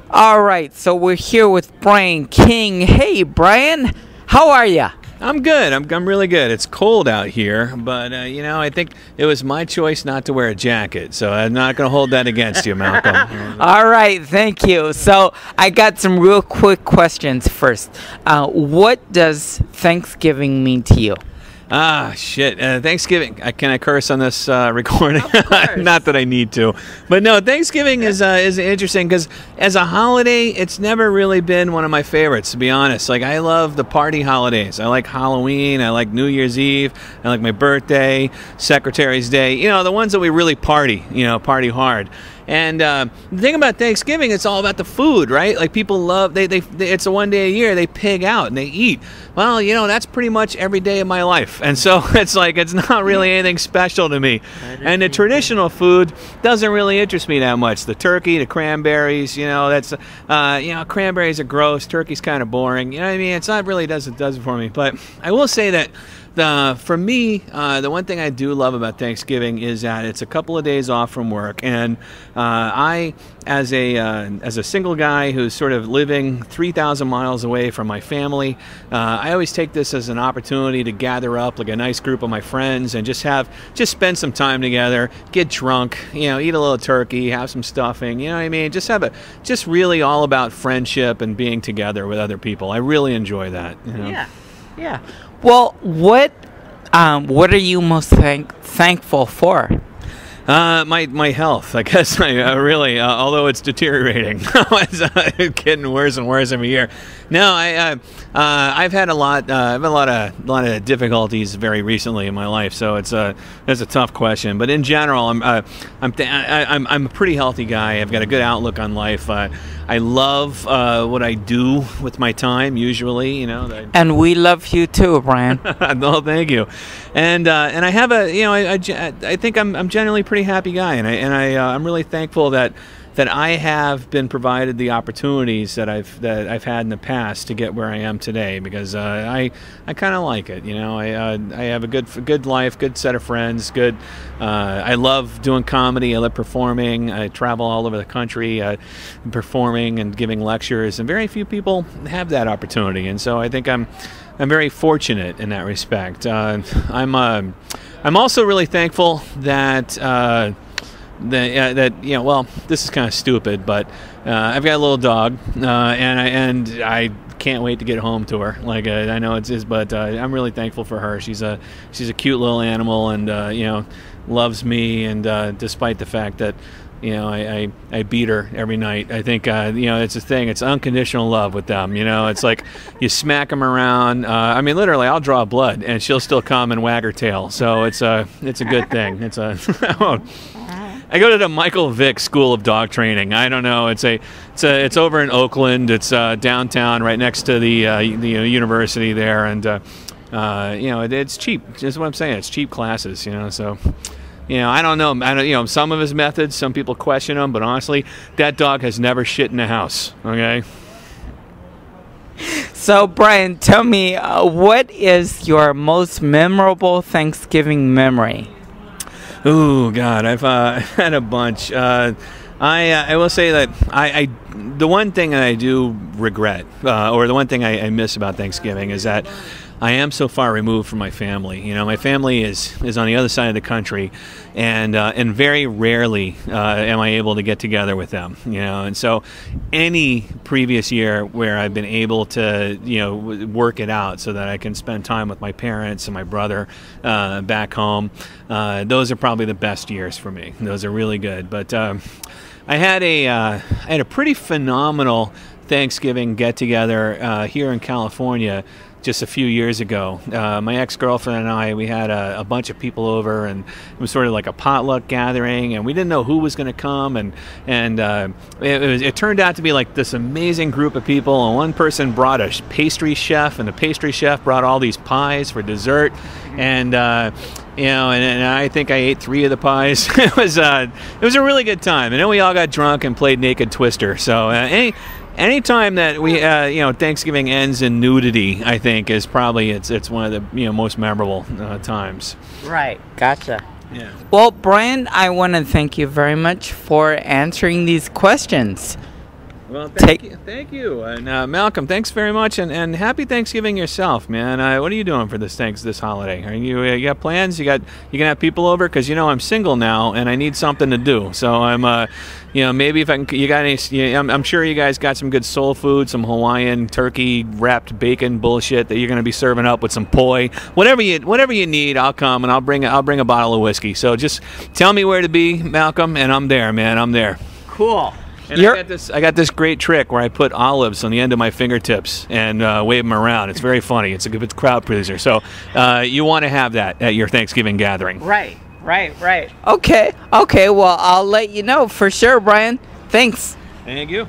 All right, so we're here with Brian King. Hey, Brian, how are ya? I'm good. I'm really good. It's cold out here, but I think it was my choice not to wear a jacket, so I'm not going to hold that against you, Malcolm. All right, thank you. So I got some real quick questions first. What does Thanksgiving mean to you? Shit. Thanksgiving. Can I curse on this recording? Of course. Not that I need to, but no. Thanksgiving is interesting because as a holiday, it's never really been one of my favorites, to be honest. Like, I love the party holidays. I like Halloween. I like New Year's Eve. I like my birthday, Secretary's Day. You know, the ones that we really party. Party hard. And the thing about Thanksgiving, it's all about the food, right? Like, people love, it's a one day a year, they pig out and they eat. Well, that's pretty much every day of my life. And so it's like, it's not really anything special to me. And the traditional food doesn't really interest me that much. The turkey, the cranberries, cranberries are gross. Turkey's kind of boring. You know what I mean? It's not really does it for me. But I will say that for me, the one thing I do love about Thanksgiving is that it's a couple of days off from work, and I, as a single guy who's sort of living 3,000 miles away from my family, I always take this as an opportunity to gather up like a nice group of my friends and just spend some time together, get drunk, eat a little turkey, have some stuffing, you know what I mean? Just really all about friendship and being together with other people. I really enjoy that. Yeah. Well, what are you most thankful for? My health, I guess. I really, although it's deteriorating, it's getting worse and worse every year. No, I've had a lot of difficulties very recently in my life, so that's a tough question. But in general, I'm a pretty healthy guy. I've got a good outlook on life. I love what I do with my time. Usually, And we love you too, Brian. No, thank you. And I have I think I'm generally a pretty happy guy, and I'm really thankful that I have been provided the opportunities that I've had in the past to get where I am today, because I kind of like it. I have a good life, good set of friends, good. I love doing comedy. I love performing. I travel all over the country performing and giving lectures, and very few people have that opportunity. And so I think I'm very fortunate in that respect. I'm also really thankful that. Well, this is kind of stupid, but I've got a little dog, and I can't wait to get home to her. Like, I know but I'm really thankful for her. She's a cute little animal, and loves me, and despite the fact that I beat her every night. I think it's a thing. It's unconditional love with them. It's like you smack them around. Literally, I'll draw blood, and she'll still come and wag her tail. So it's a good thing. I go to the Michael Vick School of Dog Training. I don't know. It's over in Oakland. It's downtown, right next to the university there, and it's cheap. Just what I'm saying. It's cheap classes. So. I don't know. Some of his methods, some people question them, but honestly, that dog has never shit in the house. Okay. So, Brian, tell me, what is your most memorable Thanksgiving memory? Oh God, I've had a bunch. I will say that the one thing that I do regret, or the one thing I miss about Thanksgiving, is that I am so far removed from my family. My family is on the other side of the country, and very rarely am I able to get together with them. And so any previous year where I've been able to work it out so that I can spend time with my parents and my brother back home, those are probably the best years for me. Those are really good. But I had a pretty phenomenal Thanksgiving get together here in California just a few years ago. My ex-girlfriend and I, we had a bunch of people over, and it was sort of like a potluck gathering, and we didn't know who was going to come, and it turned out to be like this amazing group of people, and one person brought a pastry chef, and the pastry chef brought all these pies for dessert, and and I think I ate 3 of the pies. It was a really good time, and then we all got drunk and played Naked Twister. So anytime that we Thanksgiving ends in nudity, I think is probably it's one of the most memorable times. Right. Gotcha. Yeah. Well, Brian, I want to thank you very much for answering these questions. Well, thank you, and Malcolm, thanks very much, and happy Thanksgiving yourself, man. What are you doing for this holiday? Are you got plans? You gonna have people over? Because I'm single now, and I need something to do. So I'm, maybe if I can, you got any? I'm sure you guys got some good soul food, some Hawaiian turkey wrapped bacon bullshit that you're gonna be serving up with some poi. Whatever you need, I'll come and I'll bring a bottle of whiskey. So just tell me where to be, Malcolm, and I'm there, man. I'm there. Cool. And I got this great trick where I put olives on the end of my fingertips and wave them around. It's very funny. It's a good crowd pleaser. So you want to have that at your Thanksgiving gathering. Right. Okay. Well, I'll let you know for sure, Brian. Thanks. Thank you.